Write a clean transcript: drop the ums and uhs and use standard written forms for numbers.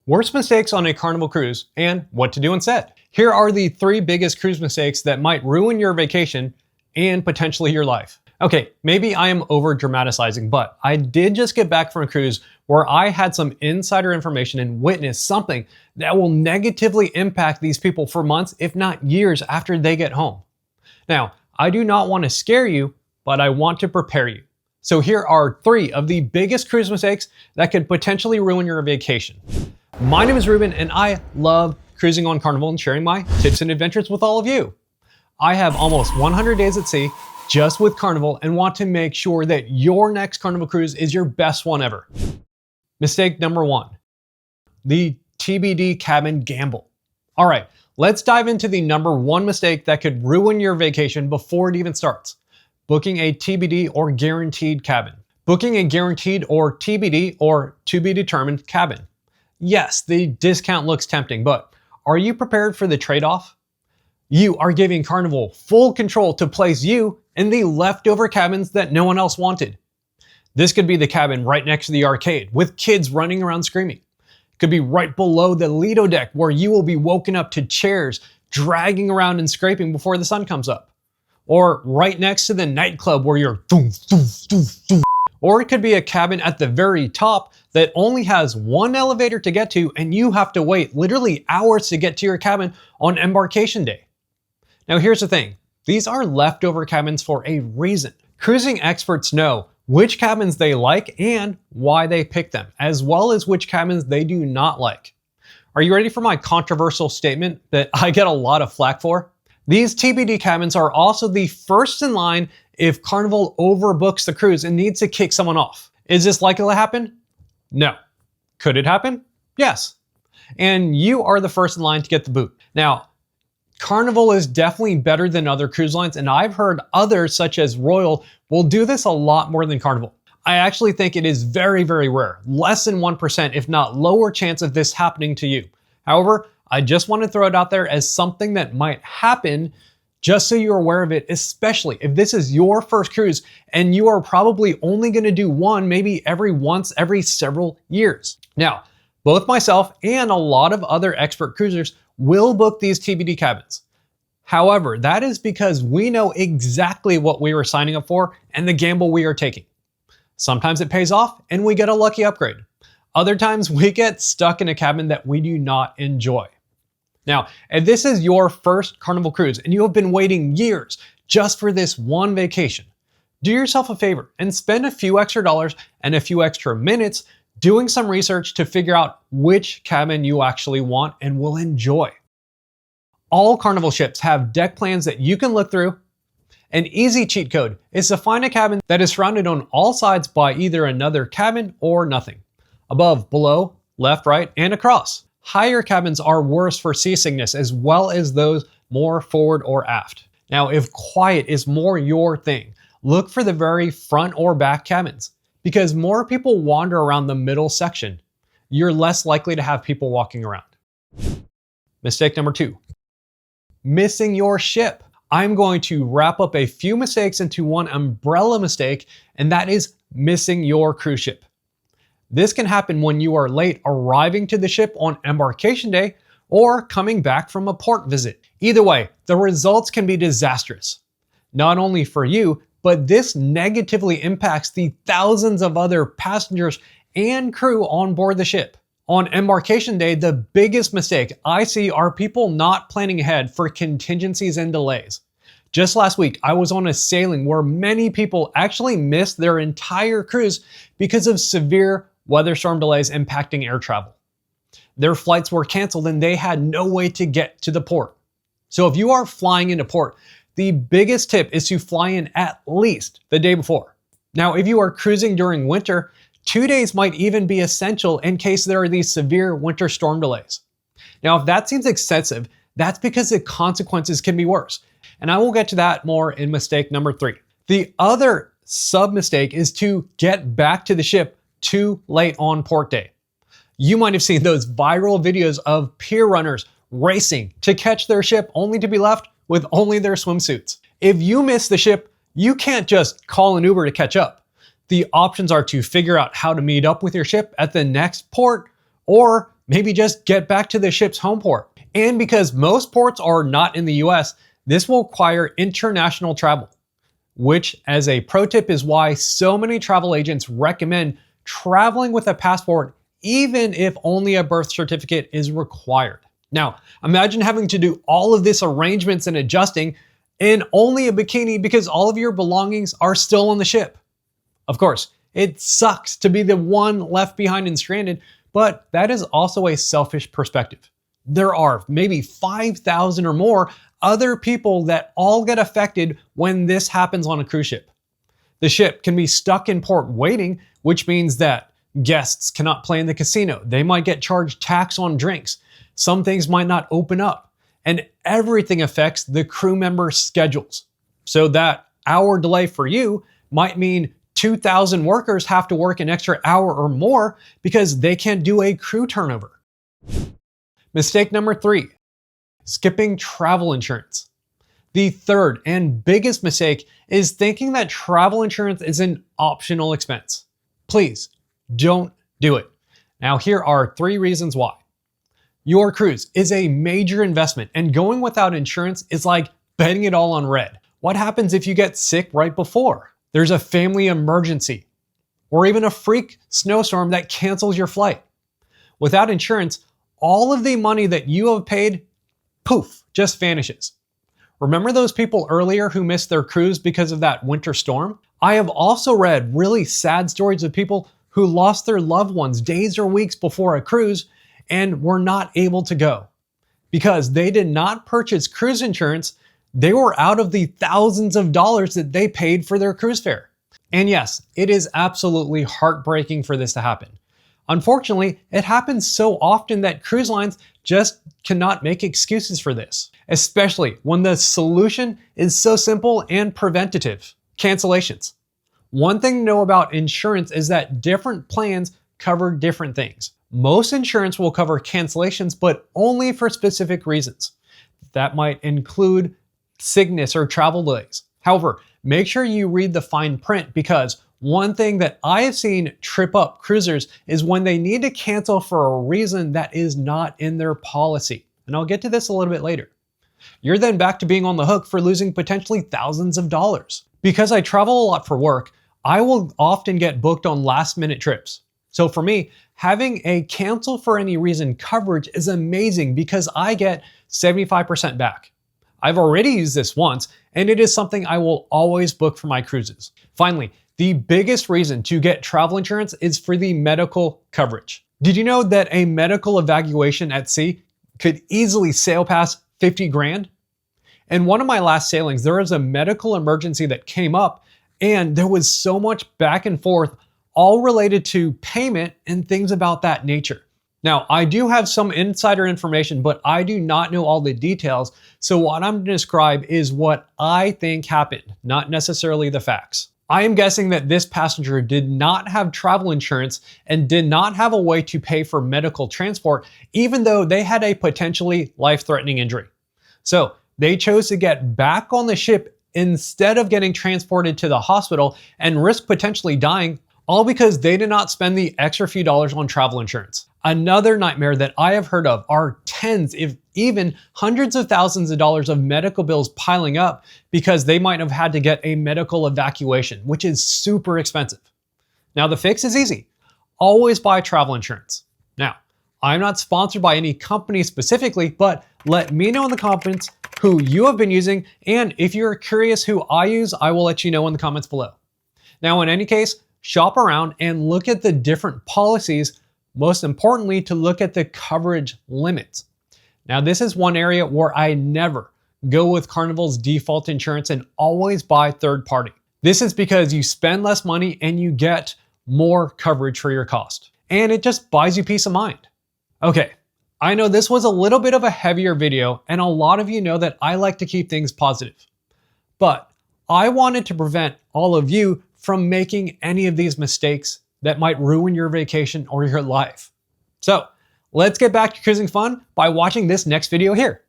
Worst mistakes on a Carnival cruise and what to do instead. Here are the 3 biggest cruise mistakes that might ruin your vacation and potentially your life. Okay, maybe I am over dramatizing, but I did just get back from a cruise where I had some insider information and witnessed something that will negatively impact these people for months, if not years after they get home. Now, I do not want to scare you, but I want to prepare you. So here are 3 of the biggest cruise mistakes that could potentially ruin your vacation. My name is Ruben and I love cruising on Carnival and sharing my tips and adventures with all of you. I have almost 100 days at sea just with Carnival and want to make sure that your next Carnival cruise is your best one ever. Mistake number 1, the TBD cabin gamble. All right, let's dive into the number 1 mistake that could ruin your vacation before it even starts. Booking a TBD or guaranteed cabin. Booking a guaranteed or TBD or to be determined cabin. Yes, the discount looks tempting, but are you prepared for the trade-off? You are giving Carnival full control to place you in the leftover cabins that no one else wanted. This could be the cabin right next to the arcade with kids running around screaming. It could be right below the Lido deck where you will be woken up to chairs dragging around and scraping before the sun comes up. Or right next to the nightclub where you're doof, doof, doof, doof. Or it could be a cabin at the very top that only has 1 elevator to get to and you have to wait literally hours to get to your cabin on embarkation day. Now here's the thing, these are leftover cabins for a reason. Cruising experts know which cabins they like and why they pick them, as well as which cabins they do not like. Are you ready for my controversial statement that I get a lot of flack for? These TBD cabins are also the first in line if Carnival overbooks the cruise and needs to kick someone off. Is this likely to happen? No. Could it happen? Yes. And you are the first in line to get the boot. Now, Carnival is definitely better than other cruise lines, and I've heard others such as Royal will do this a lot more than Carnival. I actually think it is very, very rare, less than 1%, if not lower chance of this happening to you. However, I just want to throw it out there as something that might happen just so you're aware of it, especially if this is your first cruise and you are probably only going to do one, maybe every several years. Now, both myself and a lot of other expert cruisers will book these TBD cabins. However, that is because we know exactly what we were signing up for and the gamble we are taking. Sometimes it pays off and we get a lucky upgrade. Other times we get stuck in a cabin that we do not enjoy. Now, if this is your first Carnival cruise and you have been waiting years just for this one vacation, do yourself a favor and spend a few extra dollars and a few extra minutes doing some research to figure out which cabin you actually want and will enjoy. All Carnival ships have deck plans that you can look through. An easy cheat code is to find a cabin that is surrounded on all sides by either another cabin or nothing. Above, below, left, right, and across. Higher cabins are worse for seasickness as well as those more forward or aft. Now, if quiet is more your thing, look for the very front or back cabins because more people wander around the middle section. You're less likely to have people walking around. Mistake number 2, missing your ship. I'm going to wrap up a few mistakes into one umbrella mistake, and that is missing your cruise ship. This can happen when you are late arriving to the ship on embarkation day or coming back from a port visit. Either way, the results can be disastrous. Not only for you, but this negatively impacts the thousands of other passengers and crew on board the ship. On embarkation day, the biggest mistake I see are people not planning ahead for contingencies and delays. Just last week, I was on a sailing where many people actually missed their entire cruise because of severe weather storm delays impacting air travel. Their flights were canceled and they had no way to get to the port. So if you are flying into port, the biggest tip is to fly in at least the day before. Now, if you are cruising during winter, 2 days might even be essential in case there are these severe winter storm delays. Now, if that seems excessive, that's because the consequences can be worse. And I will get to that more in mistake number 3. The other sub mistake is to get back to the ship too late on port day. You might have seen those viral videos of pier runners racing to catch their ship only to be left with only their swimsuits. If you miss the ship, you can't just call an Uber to catch up. The options are to figure out how to meet up with your ship at the next port or maybe just get back to the ship's home port. And because most ports are not in the US, this will require international travel, which as a pro tip is why so many travel agents recommend traveling with a passport even if only a birth certificate is required. Now, imagine having to do all of this arrangements and adjusting in only a bikini because all of your belongings are still on the ship. Of course, it sucks to be the one left behind and stranded, but that is also a selfish perspective. There are maybe 5,000 or more other people that all get affected when this happens on a cruise ship. The ship can be stuck in port waiting, which means that guests cannot play in the casino. They might get charged tax on drinks. Some things might not open up, and everything affects the crew members' schedules. So that hour delay for you might mean 2,000 workers have to work an extra hour or more because they can't do a crew turnover. Mistake number 3, skipping travel insurance. The third and biggest mistake is thinking that travel insurance is an optional expense. Please don't do it. Now, here are 3 reasons why. Your cruise is a major investment, and going without insurance is like betting it all on red. What happens if you get sick right before? There's a family emergency, or even a freak snowstorm that cancels your flight. Without insurance, all of the money that you have paid, poof, just vanishes. Remember those people earlier who missed their cruise because of that winter storm? I have also read really sad stories of people who lost their loved ones days or weeks before a cruise and were not able to go. Because they did not purchase cruise insurance, they were out of the thousands of dollars that they paid for their cruise fare. And yes, it is absolutely heartbreaking for this to happen. Unfortunately, it happens so often that cruise lines just cannot make excuses for this, especially when the solution is so simple and preventative: cancellations. One thing to know about insurance is that different plans cover different things. Most insurance will cover cancellations, but only for specific reasons. That might include sickness or travel delays. However, make sure you read the fine print, because one thing that I have seen trip up cruisers is when they need to cancel for a reason that is not in their policy. And I'll get to this a little bit later. You're then back to being on the hook for losing potentially thousands of dollars. Because I travel a lot for work, I will often get booked on last-minute trips. So for me, having a cancel for any reason coverage is amazing because I get 75% back. I've already used this once, and it is something I will always book for my cruises. Finally, the biggest reason to get travel insurance is for the medical coverage. Did you know that a medical evacuation at sea could easily sail past 50 grand? In one of my last sailings, there was a medical emergency that came up, and there was so much back and forth, all related to payment and things about that nature. Now, I do have some insider information, but I do not know all the details. So what I'm going to describe is what I think happened, not necessarily the facts. I am guessing that this passenger did not have travel insurance and did not have a way to pay for medical transport, even though they had a potentially life-threatening injury. So they chose to get back on the ship instead of getting transported to the hospital and risk potentially dying, all because they did not spend the extra few dollars on travel insurance. Another nightmare that I have heard of are tens, if even hundreds of thousands of dollars of medical bills piling up because they might have had to get a medical evacuation, which is super expensive. Now, the fix is easy. Always buy travel insurance. Now, I'm not sponsored by any company specifically, but let me know in the comments who you have been using, and if you're curious who I use, I will let you know in the comments below. Now, in any case, shop around and look at the different policies. Most importantly, to look at the coverage limits. Now, this is one area where I never go with Carnival's default insurance and always buy third party. This is because you spend less money and you get more coverage for your cost. And it just buys you peace of mind. Okay, I know this was a little bit of a heavier video, and a lot of you know that I like to keep things positive. But I wanted to prevent all of you from making any of these mistakes that might ruin your vacation or your life. So let's get back to cruising fun by watching this next video here.